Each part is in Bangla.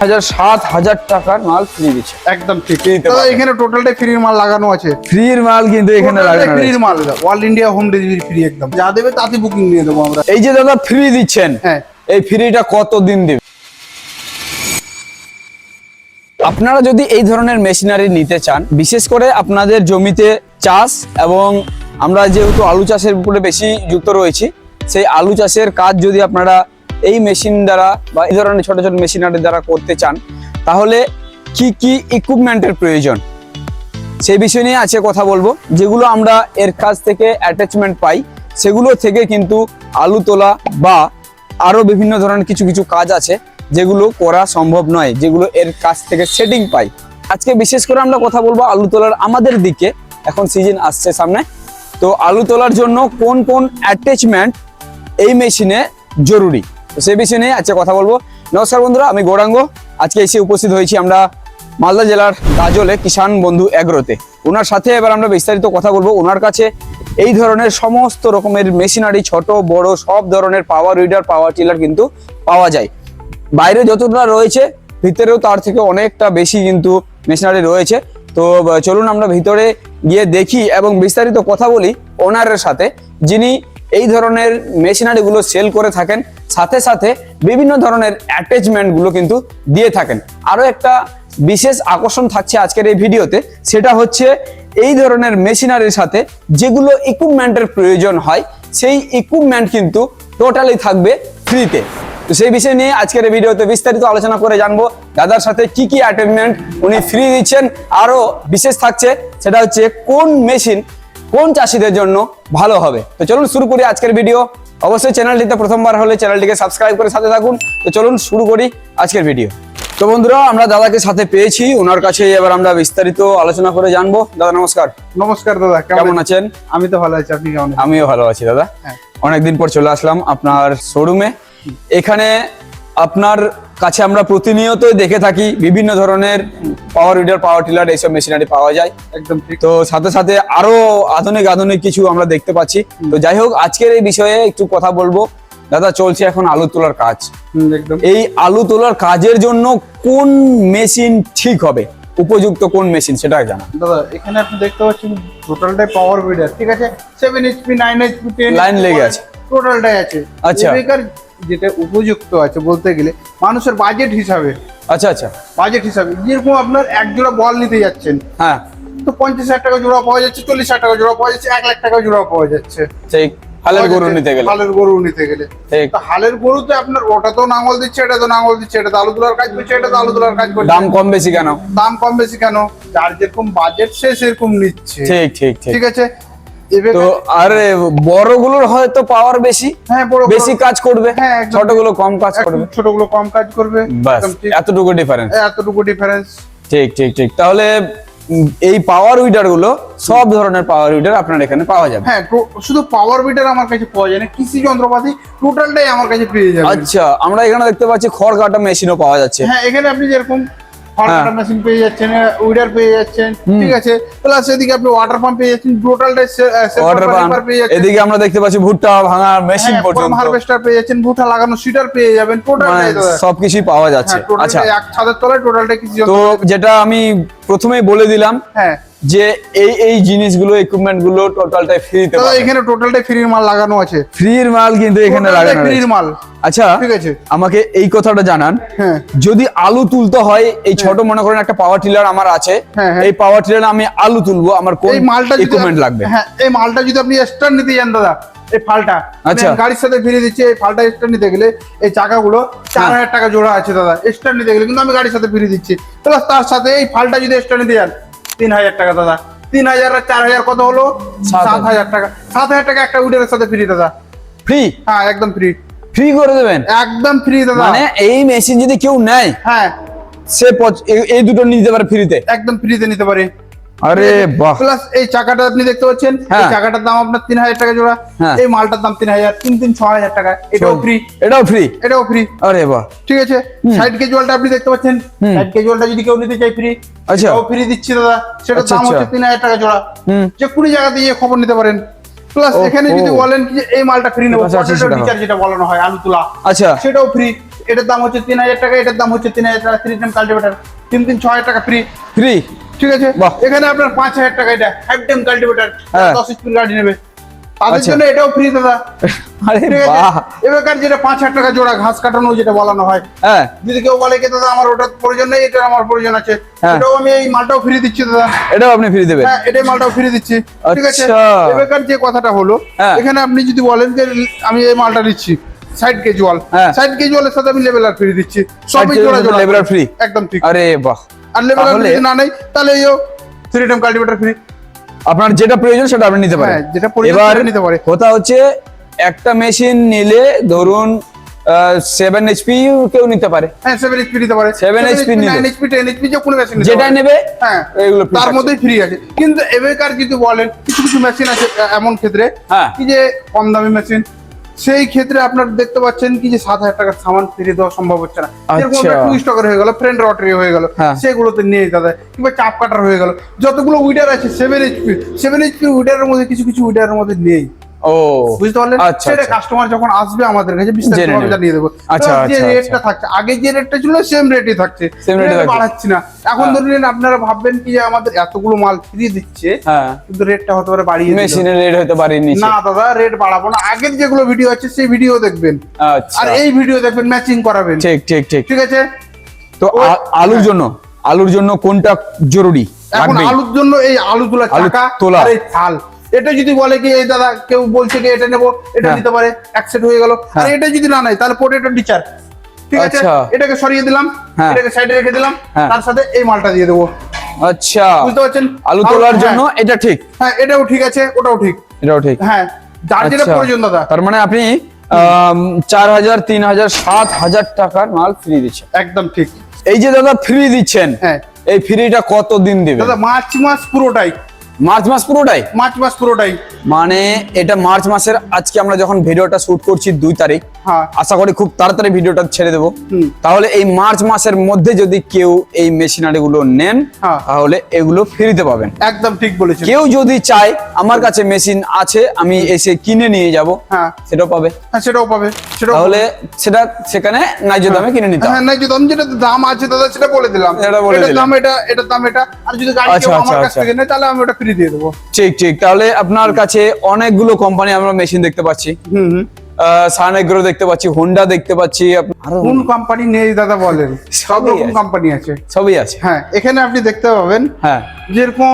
7,000 টাকার মাল ফ্রি দিচ্ছে একদম ঠিক। দাদা এখানে টোটালটাই ফ্রির মাল লাগানো আছে। ফ্রির মাল কিন্তু এখানে লাগানো ফ্রির মাল, all India home delivery free একদম। যা দেবে তাতে বুকিং নিয়ে দেবো আমরা। এই যে দাদা ফ্রি দিচ্ছেন, হ্যাঁ, এই ফ্রিটা কতদিন দিবে? আপনারা যদি এই ধরনের মেশিনারি নিতে চান, বিশেষ করে আপনাদের জমিতে চাষ, এবং আমরা যেহেতু আলু চাষের উপরে বেশি যুক্ত রয়েছি, সেই আলু চাষের কাজ যদি আপনারা এই মেশিন দ্বারা বা এই ধরনের ছোট ছোট মেশিনারি দ্বারা করতে চান, তাহলে কি কি ইকুইপমেন্টের প্রয়োজন সেই বিষয় নিয়ে আছে কথা বলবো। যেগুলো আমরা এর কাছ থেকে অ্যাটাচমেন্ট পাই, সেগুলো থেকে কিন্তু আলু তোলা বা আরো বিভিন্ন ধরনের কিছু কিছু কাজ আছে যেগুলো করা সম্ভব নয়, যেগুলো এর কাছ থেকে সেটিং পাই। আজকে বিশেষ করে আমরা কথা বলবো আলু তোলার। আমাদের দিকে এখন সিজন আসছে সামনে, তো আলু তোলার জন্য কোন কোন অ্যাটাচমেন্ট এই মেশিনে জরুরি, তো সেই বিষয় নিয়ে আজকে কথা বলবো। নমস্কার বন্ধুরা, আমি গৌরাঙ্গ। আজকে এসে উপস্থিত হয়েছি আমরা মালদা জেলার গাজলে কিষাণ বন্ধু এগ্রোতে। ওনার সাথে এবার আমরা বিস্তারিত কথা বলবো। ওনার কাছে এই ধরনের সমস্ত রকমের মেশিনারি, ছোট বড় সব ধরনের পাওয়ার উইডার, পাওয়ার টিলার কিন্তু পাওয়া যায়। বাইরে যতটা রয়েছে ভিতরেও তার থেকে অনেকটা বেশি কিন্তু মেশিনারি রয়েছে। তো চলুন আমরা ভিতরে গিয়ে দেখি এবং বিস্তারিত কথা বলি ওনারের সাথে, যিনি এই ধরনের মেশিনারিগুলো সেল করে থাকেন, সাথে সাথে বিভিন্ন ধরনের অ্যাটাচমেন্টগুলো কিন্তু দিয়ে থাকেন। আরও একটা বিশেষ আকর্ষণ থাকছে আজকের এই ভিডিওতে, সেটা হচ্ছে এই ধরনের মেশিনারির সাথে যেগুলো ইকুইপমেন্টের প্রয়োজন হয়, সেই ইকুইপমেন্ট কিন্তু টোটালি থাকবে ফ্রিতে। তো সেই বিষয় নিয়ে আজকের এই ভিডিওতে বিস্তারিত আলোচনা করে জানবো দাদার সাথে কি কি অ্যাটাচমেন্ট উনি ফ্রি দিচ্ছেন। আরো বিশেষ থাকছে সেটা হচ্ছে কোন মেশিন কোন চাষিদের জন্য ভালো হবে। তো চলুন শুরু করি আজকের ভিডিও। অবশ্যই চ্যানেলটিতে প্রথমবার হলে চ্যানেলটিকে সাবস্ক্রাইব করে সাথে থাকুন। তো চলুন শুরু করি আজকের ভিডিও। তো বন্ধুরা, আমরা দাদাকে সাথে পেয়েছি, ওনার কাছে এবার আমরা বিস্তারিত আলোচনা করে জানবো। দাদা নমস্কার। নমস্কার দাদা, কেমন আছেন? আমি তো ভালো আছি, আপনি কেমন আছেন? আমিও ভালো আছি দাদা। অনেকদিন পর চলে আসলাম আপনার শোরুমে। এখানে আপনার কাছে আমরা প্রতিনিয়তই দেখে থাকি বিভিন্ন ধরনের পাওয়ার উইডার, পাওয়ার টিলার, এইসব মেশিনারি পাওয়া যায়। একদম ঠিক। তো সাথে সাথে আরো আধুনিক কিছু আমরা দেখতে পাচ্ছি। তো যাই হোক, আজকের এই বিষয়ে একটু কথা বলবো। দাদা, চলছে এখন আলু তোলার কাজ। একদম। এই আলু তোলার কাজের জন্য কোন মেশিন ঠিক হবে, উপযুক্ত কোন মেশিন, সেটা জানা। দাদা এখানে আপনি দেখতে পাচ্ছেন টোটালটাই পাওয়ার উইডার, ঠিক আছে? 7 HP, 9 HP, 10 লাইন লেগে আছে, টোটালটাই আছে। আচ্ছা। এবারে যেটা উপযুক্ত আছে বলতে গেলে মানুষের বাজেট হিসাবে, আচ্ছা আচ্ছা, বাজেট হিসাবে যেরকম আপনার এক জোড়া বল নিতে যাচ্ছেন, হ্যাঁ, তো 50,000 টাকা জোড়া পাওয়া যাচ্ছে, 40,000 টাকা জোড়া পাওয়া যাচ্ছে, 1 লাখ টাকা জোড়া পাওয়া যাচ্ছে। সেই হালের গরু নিতে গেলে, হালের গরু নিতে গেলে তো হালের গরুতে আপনার ওটা তো নাঙল দিচ্ছে, এটা তো নাঙল দিচ্ছে, এটা তো আলু তোলার কাজ করছে, এটা তো আলু তোলার কাজ করছে। দাম কম বেশি কেন? দাম কম বেশি কেন? যার যেরকম বাজেট সে সেরকম নিচ্ছে। ঠিক ঠিক ঠিক, ঠিক আছে। তো আরে বড়গুলোর হয়তো পাওয়ার বেশি, হ্যাঁ, বড় বেশি কাজ করবে, হ্যাঁ, একদম। ছোটগুলো কম কাজ করবে, ছোটগুলো কম কাজ করবে, বাস এতটুকু ডিফারেন্স। এতটুকু ডিফারেন্স। ঠিক ঠিক ঠিক। তাহলে এই পাওয়ার উইডার গুলো, সব ধরনের পাওয়ার উইডার আপনার এখানে পাওয়া যাবে? হ্যাঁ, শুধু পাওয়ার বিটার আমার কাছে পাওয়া যায় না, কৃষি যন্ত্রপাতি টোটালটাই আমার কাছে পেয়ে যাবেন। আচ্ছা, আমরা এখানে দেখতে পাচ্ছি খড় কাটা মেশিনও পাওয়া যাচ্ছে। হ্যাঁ, এখানে আপনি যেরকম ওয়াটার মেশিন পেয়ে যাচ্ছেন, উইডার পেয়ে যাচ্ছেন, ঠিক আছে? প্লাস এদিকে আপনি ওয়াটার পাম্প পেয়ে যাচ্ছেন, টোটালটাই ওয়াটার পাম্প পেয়ে যাচ্ছেন। এদিকে আমরা দেখতে পাচ্ছি ভুট্টা ভাঙা মেশিন পর্যন্ত, হারভেস্টার পেয়ে যাচ্ছেন, ভুট্টা লাগানো সিডার পেয়ে যাবেন, টোটালটাই সবকিছুই পাওয়া যাচ্ছে। আচ্ছা, এক ছাদের তলায় টোটালটাই কৃষি তো যেটা আমি প্রথমেই বলে দিলাম, হ্যাঁ, যে এই জিনিসগুলো, ইকুইপমেন্ট গুলো টোটালটাই ফ্রিতে পাবেন। এখানে টোটালটাই ফ্রির মাল লাগানো আছে। ফ্রির মাল কিন্তু এখানে লাগানো আছে, ফ্রির মাল। আচ্ছা, ঠিক আছে। আমাকে এই কথাটা জানান, হ্যাঁ, যদি আলু তুলতে হয়, এই ছোট মনে করেন একটা পাওয়ার টিলার আমার আছে, এই পাওয়ার টিলার আমি আলু তুলবো, আমার কোন ইকুইপমেন্ট লাগবে? হ্যাঁ, এই মালটা যদি আপনি এক্সট্রা নিতে যান দাদা, এই ফালটা, আচ্ছা, গাড়ির সাথে ফিরে দিচ্ছে, এই ফালটা এক্সট্রা নিতে গেলে এই চাকাগুলো 4,000 টাকা জোড়া আছে দাদা, এক্সট্রা নিতে গেলে, কিন্তু আমি গাড়ির সাথে ফিরে দিচ্ছি। প্লাস তার সাথে এই ফালটা যদি এক্সট্রা নিতে যান 3,000 টাকা দাদা। 3,000 আর 4,000 কত হলো? 7,000 টাকা। 7,000 টাকা একটা উইডারের সাথে ফ্রি দাদা। ফ্রি? হ্যাঁ, একদম ফ্রি। ফ্রি করে দেবেন? একদম ফ্রি দাদা। মানে এই মেশিন যদি কেউ নেয়, হ্যাঁ, সে এই দুটো নিতে পারে ফ্রিতে? একদম ফ্রিতে নিতে পারে। আরে বাহ। প্লাস এই চাকাটা আপনি দেখতে পাচ্ছেন, এই চাকাটার দাম আপনার 3,000 টাকা জোড়া, এই মালটার দাম 3,000, 3 6,000 টাকা। এটাও ফ্রি, এটাও ফ্রি, এটাও ফ্রি। আরে বাহ, ঠিক আছে। সাইড ক্যাজুয়ালটা আপনি দেখতে পাচ্ছেন, সাইড ক্যাজুয়ালটা যদি কেউ নিতে চায় ফ্রি, আচ্ছা, ও ফ্রি দিচ্ছি দাদা। সেটার দাম হচ্ছে 3,000 টাকা জোড়া। যে কোনো জায়গা দিয়ে খবর নিতে পারেন। প্লাস ওহো। এখানে যদি বলেন কি যে এই মালটা ফ্রি নেবো, আচ্ছা, আচ্ছা, পটেটো সেটা টিচার যেটা বলানো হয় আলু তোলা, আচ্ছা সেটাও ফ্রি। এটার দাম হচ্ছে 3000 টাকা, এটার দাম হচ্ছে 3000 টাকা। 3 টাইম কাল্টিভেটর 3 6000 টাকা ফ্রি। ফ্রি। ঠিক আছে, বাহ। এখানে আপনার 5000 টাকা এটা 5 টাইম কাল্টিভেটর, হ্যাঁ। 10 স্পিড গাড়ি নেবে তাদের আচ্ছা। জন্য এটাও ফ্রি দাদা। আরে ঠিক আছে, বাহ। এবারকার যেটা 5000 টাকা জোড়া ঘাস কাটানো যেটা বলানো হয়, হ্যাঁ যদি কেউ বলে কি দাদা আমার ওটার প্রয়োজন নেই, এটা আমার প্রয়োজন আছে, হ্যাঁ। এটাও আমি এই মালটাও ফ্রি দিচ্ছি দাদা। এটাও আপনি ফ্রি দেবেন। হ্যাঁ, এটাই মালটাও ফ্রি দিচ্ছি। ঠিক আছে, আচ্ছা। এবারকার যে কথাটা হলো, হ্যাঁ। এখানে আপনি যদি বলেন যে আমি এই মালটা নিচ্ছি সাইড কেজুয়াল, হ্যাঁ। সাইড কেজুয়ালের সাথে আমি লেভেলার ফ্রি দিচ্ছি, সবই casual জোড়া এর সাথে জোড়া leveler free? একদম ঠিক। আরে বাহ। আর লেভেলার তাহলে- যদি না নেই তাহলে এইও 3 টাইম কাল্টিভেটর ফ্রি। আপনার যেটা প্রয়োজন সেটা আপনি নিতে পারেন। হ্যাঁ, যেটা প্রয়োজন এবার সেটা নিতে পারে। কথা হচ্ছে একটা মেশিন নিলে ধরুন 7 এইচপি কেউ নিতে পারে, হ্যাঁ 7 এইচপি নিতে পারে, 7 HP নিলো। 9 এইচপি 10 এইচপি যে কোনো মেশিন নিতে যেটা পারে। নেবে হ্যাঁ, এগুলো free তার থাকছে। মধ্যেই ফ্রি আছে। কিন্তু এবারকার যদি বলেন কিছু কিছু মেশিন আছে এমন ক্ষেত্রে হ্যাঁ। কি যে কম দামি মেশিন, সেই ক্ষেত্রে আপনার দেখতে পাচ্ছেন কি যে 7000 টাকার সামান ফ্রি দেওয়া সম্ভব হচ্ছে না। যেরকম আচ্ছা। টু স্টকের হয়ে গেল, ফ্রেন্ড রটারি হয়ে গেল, হ্যাঁ। সেগুলোতে নিয়ে দাদা, কিংবা চাপ কাটার হয়ে গেল, যতগুলো উইডার আছে 7 এইচপি উইডারের মধ্যে কিছু কিছু উইডারের মধ্যে নেই। ও বুঝতে পারলেন? আচ্ছা সেটা আচ্ছা। কাস্টমার যখন আসবে আমাদের কাছে জেনে বিস্তারিতভাবে নেবে। জানিয়ে দেবো। আচ্ছা, এবার যে আচ্ছা, রেটটা থাকছে, আগে যে রেটটা ছিল সেম রেটই থাকছে, Same rate এ রেট থাকছে। বাড়াচ্ছি না। এখন হ্যাঁ। ধরে নিন আপনারা ভাববেন কি যে আমাদের এতগুলো মাল ফ্রি দিচ্ছে, হ্যাঁ কিন্তু রেটটা হতে পারে বাড়িয়ে দিল। মেশিনের রেট হতে পারে নিচে। না দাদা, রেট বাড়াবো না, আগের যেগুলো ভিডিও আছে সেই ভিডিও দেখবেন, আচ্ছা আর এই ভিডিও দেখবেন, ম্যাচিং করাবেন। ঠিক ঠিক ঠিক। ঠিক আছে, তো আলুর জন্য, আলুর জন্য কোনটা জরুরি এখন লাগবেই? আলুর জন্য এই আলু তোলা আলু চাকা তোলা। আর এই থাল, এটা যদি বলে কি এই দাদা কেউ বলছে কি এটা নেবো, এটা হ্যাঁ। নিতে পারে, এক সেট হয়ে গেল। আর হ্যাঁ। এটা যদি না নেয় তাহলে পটেটো টিচার। ঠিক আছে, আচ্ছা। এটাকে সরিয়ে দিলাম, হ্যাঁ। এটাকে সাইডে রেখে দিলাম, হ্যাঁ। তার সাথে এই মালটা দিয়ে দেবো। আচ্ছা বুঝতে পারছেন? আলু তোলার হ্যাঁ, জন্য এটা ঠিক, হ্যাঁ এটাও ঠিক আছে, ওটাও ঠিক। এটাও ঠিক। হ্যাঁ, যার যেটা আচ্ছা। প্রয়োজন দাদা। তার মানে আপনি 4000 3000 7000 টাকার মাল ফ্রি দিচ্ছেন। একদম ঠিক। এই যে দাদা ফ্রি দিচ্ছেন, হ্যাঁ এই ফ্রিটা কত দিন দিবেন? দাদা, মার্চ মাস পুরোটাই, মার্চ মাস পুরোটাই? মার্চ মাস পুরোটাই। মানে এটা মার্চ মাসের, আজকে আমরা যখন ভিডিওটা শুট করছি 2 তারিখ, হ্যাঁ। আশা করি খুব তাড়াতাড়ি ভিডিওটা ছেড়ে দেবো। হুম। তাহলে এই মার্চ মাসের মধ্যে যদি কেউ এই মেশিনারি গুলো নেন, হ্যাঁ। তাহলে এগুলো ফ্রিতে পাবেন। একদম ঠিক বলেছেন। কেউ যদি চায় আমার কাছে মেশিন আছে আমি এসে কিনে নিয়ে যাব, হ্যাঁ, সেটাও পাবে। হ্যাঁ সেটাও পাবে, সেটাও তাহলে সেটা সেখানে ন্যায্য দামে কিনে নিতে হবে। হ্যাঁ, না যদি আমি যেটা দাম আছে দাদা সেটা বলে দিলাম, সেটা বলে এটার দিলাম। দাম এটা, এটার দাম এটা। আর যদি গাড়ি আচ্ছা, কেউ আচ্ছা, আমার কাছ আচ্ছা। থেকে নেয় তাহলে আমি ওটা ফ্রি দিয়ে দেবো। ঠিক ঠিক। তাহলে আপনার কাছে অনেকগুলো কোম্পানি আমরা মেশিন দেখতে পাচ্ছি, হুম হুম। সান এগ্রো দেখতে পাচ্ছি, হোন্ডা দেখতে পাচ্ছি, আরো কোন কোম্পানি নেই দাদা বলেন? সব সবই রকম আছে। কোম্পানি আছে। সবই আছে। হ্যাঁ, এখানে আপনি দেখতে পাবেন হ্যাঁ যেরকম,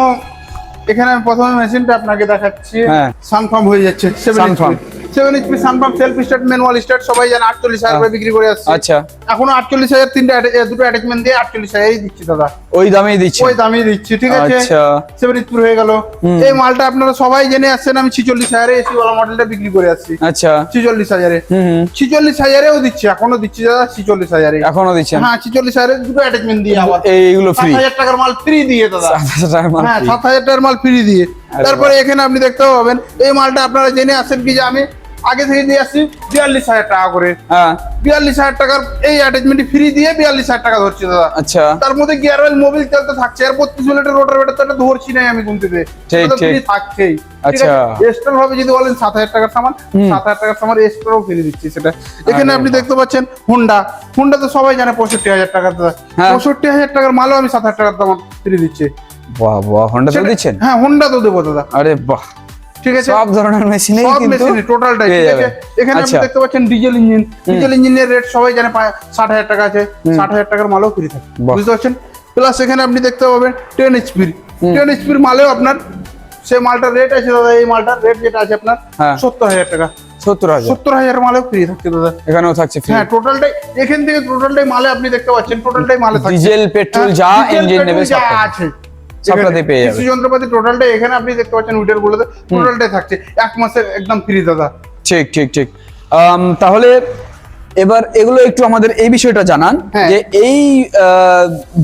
এখানে আমি প্রথমে মেশিনটা আপনাকে দেখাচ্ছি। হ্যাঁ। সানফার্ম হয়ে যাচ্ছে 7 Sunfarm। 7 Sunfarm self start manual start, সবাই জানে 48,000 করে বিক্রি করে আসছে। আচ্ছা, এখনো 48,000 দুটো অ্যাটাচমেন্ট দিয়ে 48,000 দিচ্ছি দাদা, ওই দামেই দিচ্ছে। ওই দামই দিচ্ছি। ঠিক আছে, আচ্ছা। 7 হয়ে গেল। এই মালটা আপনারা সবাই জেনে আসছেন, আমি 46,000 এসি ওয়ালা মডেলটা বিক্রি করে আসছি। আচ্ছা 46,000 হুম 46,000-এও দিচ্ছি, এখনো দিচ্ছি দাদা 46,000। এখনো দিচ্ছেন? হ্যাঁ, 46,000 দুটো অ্যাটাচমেন্ট দিয়ে আবার এইগুলো ফ্রি? 7,000 টাকার মাল ফ্রি দিয়ে দাদা। 7000 টাকার মাল হ্যাঁ, free। 7,000 টাকার মাল ফ্রি দিয়ে। আরে তারপরে এখানে আপনি দেখতে পাবেন এই মালটা আপনারা জেনে আসছেন কি যে আমি আগে থেকে দিয়ে আসছি 42,000 টাকা করে। হ্যাঁ 42,000 টাকার এই অ্যাটাচমেন্ট ফ্রি দিয়ে 42,000 টাকা ধরছি দাদা। আচ্ছা তার মধ্যে গিয়ার অয়েল মোবিল তেল তো থাকছে, আর 32 লিটার রোটার বেটার তো এটা ধরছি নাই আমি গুনতে। ঠিক, ঠিক। ফ্রি থাকছেই। আচ্ছা। এক্সট্রা ভাবে যদি বলেন 7,000 টাকার সামান, 7,000 টাকার সামান এক্সট্রাও ফ্রি দিচ্ছি সেটা। এখানে আরে আপনি বাহ। দেখতে পাচ্ছেন হোন্ডা, হোন্ডা তো সবাই জানে 65,000 টাকার দাদা। হ্যাঁ। 65,000 টাকার মালও আমি 7,000 টাকার দাম ফ্রি দিচ্ছি। বাহ বাহ, হোন্ডা তো সেটা- দিচ্ছেন? হ্যাঁ, হোন্ডা তো দেবো দাদা। আরে বাহ, ঠিক আছে, সব ধরনের মেশিনেই সব কিন্তু মেশিনে টোটালটাই। পেয়ে ঠিক আছে, যাবেন। এখানে আপনি আচ্ছা। দেখতে পাচ্ছেন ডিজেল ইঞ্জিন, ডিজেল ইঞ্জিনের রেট সবাই জানে 60,000 টাকা আছে, 60,000 টাকার মালও ফ্রি থাকে। বাহ। বুঝতে পারছেন? প্লাস এখানে আপনি দেখতে পাবেন 10 এইচপির, 10 এইচপির মালেও আপনার সে মালটার রেট আছে দাদা, এই মালটার রেট যেটা আছে আপনার হ্যাঁ। 70,000 টাকা। 70,000 70,000 মালেও ফ্রি থাকছে দাদা। এখানেও থাকছে ফ্রি? হ্যাঁ, টোটালটাই এখান থেকে টোটালটাই মালে আপনি দেখতে পাচ্ছেন, টোটালটাই মালে থাকছে। ডিজেল, পেট্রোল যা হ্যাঁ, ডিজেল, ইঞ্জিন নেবে পেট্রোল যা সবটাই। আছে সবটাতেই পেয়ে যাবে। কৃষি যন্ত্রপাতি টোটালটাই এখানে আপনি দেখতে পাচ্ছেন উইটার গুলোতে টোটালটাই থাকছে 1 মাসের একদম ফ্রি দাদা। ঠিক ঠিক ঠিক। তাহলে এবার এগুলো একটু আমাদের এই বিষয়টা জানান, হ্যাঁ। যে এই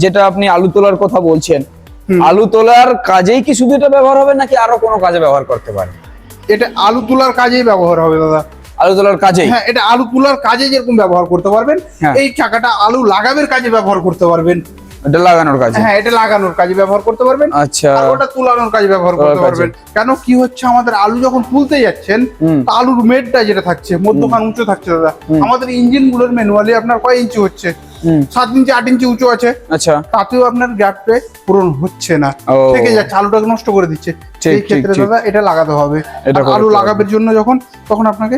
যেটা আপনি আলু তোলার কথা বলছেন, আলু তোলার কাজেই কি শুধু এটা ব্যবহার হবে নাকি আরো কোনো কাজে ব্যবহার করতে পারে? এটা আলু তোলার কাজেই ব্যবহার হবে দাদা। আলু তোলার কাজেই? হ্যাঁ, এটা আলু তোলার কাজে যেরকম ব্যবহার করতে পারবেন, হ্যাঁ। এই চাকাটা আলু লাগাবের কাজে ব্যবহার করতে পারবেন। এটা লাগানোর কাজে। হ্যাঁ, এটা লাগানোর কাজে ব্যবহার করতে পারবেন। আচ্ছা, আর ওটা তুলানোর কাজে ব্যবহার করতে তোলার কাজে। পারবেন। কেন কি হচ্ছে, আমাদের আলু যখন তুলতে যাচ্ছেন, তো আলুর মেডটা যেটা থাকছে মধ্যখান উঁচু থাকছে দাদা, আমাদের ইঞ্জিন গুলোর ম্যানুয়ালি আপনার কয় ইঞ্চি হচ্ছে, 7 ইঞ্চি 8 ইঞ্চি উঁচু আছে, আচ্ছা, তাতেও আপনার গ্যাপটা পূরণ হচ্ছে না, ও। থেকে যাচ্ছে, আলুটাকে নষ্ট করে দিচ্ছে। ঠিক, এই ক্ষেত্রে ঠিক। দাদা এটা লাগাতে হবে। এটা আর করতে আলু হবে। লাগাবের জন্য তখন আপনাকে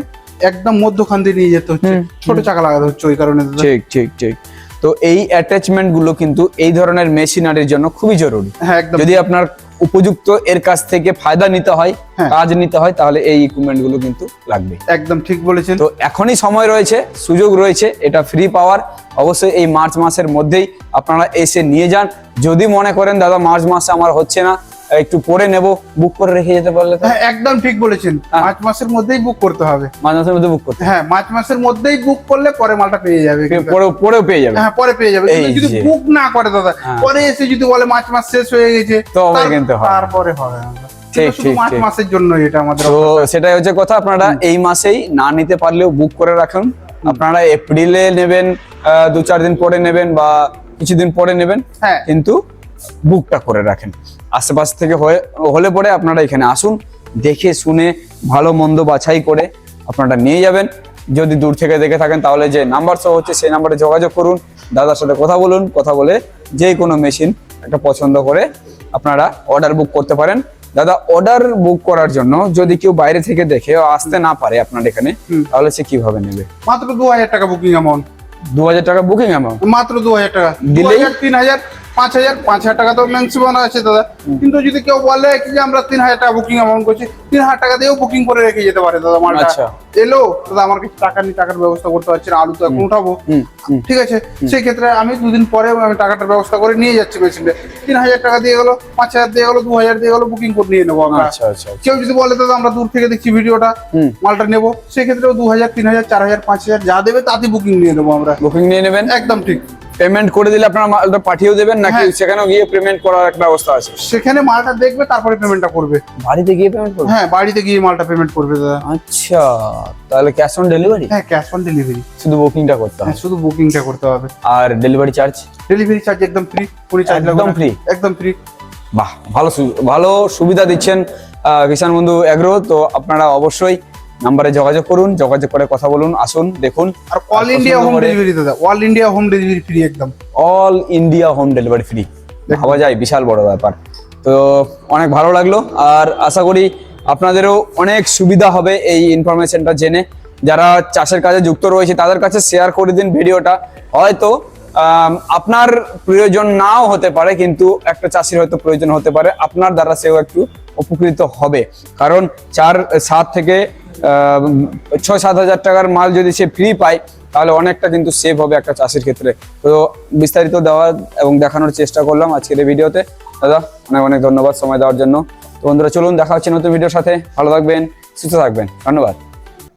একদম মধ্যখান দিয়ে নিয়ে যেতে হচ্ছে, ছোট চাকা লাগাতে হচ্ছে ওই কারণে দাদা। ঠিক ঠিক ঠিক। তো এই অ্যাটাচমেন্ট গুলো কিন্তু এই ধরনের মেশিনারির জন্য খুবই জরুরি। হ্যাঁ, একদম। যদি আপনার উপযুক্ত এর কাছ থেকে ফায়দা নিতে হয়, হ্যাঁ। কাজ নিতে হয়, তাহলে এই ইকুইপমেন্ট গুলো কিন্তু লাগবে। একদম ঠিক বলেছেন। তো এখনই সময় রয়েছে, সুযোগ রয়েছে এটা ফ্রি পাওয়ার। অবশ্যই এই মার্চ মাসের মধ্যেই আপনারা এসে নিয়ে যান। যদি মনে করেন দাদা মার্চ মাসে আমার হচ্ছে না, একটু পরে নেব, বুক করে রেখে যেতে পারলে তো। হ্যাঁ, একদম ঠিক বলেছেন। হ্যাঁ। মার্চ মাসের মধ্যেই বুক করতে হবে। মার্চ মাসের মধ্যে বুক করতে, হ্যাঁ, মার্চ মাসের মধ্যেই বুক করলে পরে মালটা পেয়ে যাবে। পরেও পেয়ে যাবে। হ্যাঁ, পরে পেয়ে যাবে। কিন্তু এই যদি যে। বুক না করে দাদা, হ্যাঁ। পরে এসে যদি বলে মার্চ মাস শেষ হয়ে গেছে, তবে কিন্তু হবে। তারপরে হবে না। ঠিক, শুধু ঠিক, মার্চ ঠিক। মাসের জন্য এটা আমাদের তো offer টা। সেটাই হচ্ছে কথা, আপনারা এই মাসেই না নিতে পারলেও বুক করে রাখুন। আপনারা এপ্রিলে নেবেন, 2-4 দিন পরে নেবেন বা কিছুদিন পরে নেবেন, হ্যাঁ। কিন্তু বুকটা করে রাখেন। আশেপাশ থেকে হলে পরে আপনারা এখানে আসুন, দেখে শুনে ভালো মন্দ বাছাই করে আপনারা নিয়ে যাবেন। যদি দূর থেকে দেখে থাকেন তাহলে যে নাম্বার শো হচ্ছে সেই নাম্বারে যোগাযোগ করুন, দাদার সাথে কথা বলুন, কথা বলে যে কোনো মেশিন একটা পছন্দ করে আপনারা অর্ডার বুক করতে পারেন। দাদা, অর্ডার বুক করার জন্য যদি কেউ বাইরে থেকে দেখে আসতে না পারে আপনার এখানে, তাহলে সে কিভাবে নেবে? মাত্র 2000 টাকা বুকিং অ্যামাউন্ট। 2000 টাকা বুকিং অ্যামাউন্ট মাত্র 2000 টাকা। দিলেই? 2000, 3000, 5000, 5000 টাকা তো ম্যাক্সিমাম আছে দাদা। কিন্তু যদি কেউ বলে কি যে আমরা 3000 টাকা বুকিং অ্যামাউন্ট করছি, 3000 টাকা দিয়েও বুকিং করে রেখে যেতে পারে দাদা মালটা। আচ্ছা। এলো দাদা, আমার কাছে টাকা নেই, টাকার ব্যবস্থা করতে পারছি না, আলু তো এখন উঠাবো। ঠিক আছে, সেই ক্ষেত্রে আমি 2 দিন পরে আমি টাকাটার ব্যবস্থা করে নিয়ে যাচ্ছি মেশিনটা। 3000 টাকা দিয়ে গেলো, 5000 দিয়ে গেলো, 2000 দিয়ে গেলো, বুকিং করে নিয়ে নেবো আমরা। আচ্ছা আচ্ছা আচ্ছা। কেউ যদি বলে দাদা আমরা দূর থেকে দেখছি ভিডিওটা, মালটা নেবো, সেক্ষেত্রেও 2000, 3000, 4000, 5000 যা দেবে তাতে বুকিং নিয়ে নেবো আমরা। বুকিং নিয়ে নেবেন, একদম ঠিক। পেমেন্ট করে দিলে আপনারা মালটা পাঠিয়েও দেবেন নাকি হ্যাঁ। সেখানেও গিয়ে পেমেন্ট করার একটা ব্যবস্থা আছে? সেখানে মালটা দেখবে, তারপরে পেমেন্টটা করবে। বাড়িতে গিয়ে পেমেন্ট করবেন? হ্যাঁ, বাড়িতে গিয়ে মালটা পেমেন্ট করবে দাদা। আচ্ছা, তাহলে ক্যাশ অন ডেলিভারি? হ্যাঁ, ক্যাশ অন ডেলিভারি। শুধু বুকিংটা করতে হবে? হ্যাঁ, শুধু বুকিংটা করতে হবে। আর ডেলিভারি চার্জ? ডেলিভারি চার্জ একদম ফ্রি, কোনো চার্জ লাগবে একদম না। free? একদম ফ্রি। বাহ, ভালো সুবিধা দিচ্ছেন কিষান বন্ধু এগ্রো। তো আপনারা অবশ্যই নাম্বারে যোগাযোগ করুন, যোগাযোগ করে কথা বলুন, আসুন দেখুন। আর অল ইন্ডিয়া হোম ডেলিভারি দাদা, all India home delivery free একদম। All India home delivery free, ভাবা যায় বিশাল বড় ব্যাপার। তো অনেক ভালো লাগলো, আর আশা করি আপনাদেরও অনেক সুবিধা হবে এই ইনফরমেশনটা জেনে। যারা চাষের কাজে যুক্ত রয়েছে তাদের কাছে শেয়ার করে দিন ভিডিওটা। হয়তো আপনার প্রয়োজন নাও হতে পারে, কিন্তু একটা চাষির হয়তো প্রয়োজন হতে পারে, আপনার দ্বারা সেও একটু উপকৃত হবে। কারণ 4-7 থেকে 6-7 হাজার টাকার মাল যদি সে ফ্রি পায়, তাহলে অনেকটা কিন্তু সেভ হবে একটা চাষির ক্ষেত্রে। তো বিস্তারিত দেওয়ার এবং দেখানোর চেষ্টা করলাম আজকের এই ভিডিওতে। দাদা, অনেক অনেক ধন্যবাদ সময় দেওয়ার জন্য। তো বন্ধুরা, চলুন দেখা হচ্ছে নতুন ভিডিওর সাথে। ভালো থাকবেন, সুস্থ থাকবেন, ধন্যবাদ।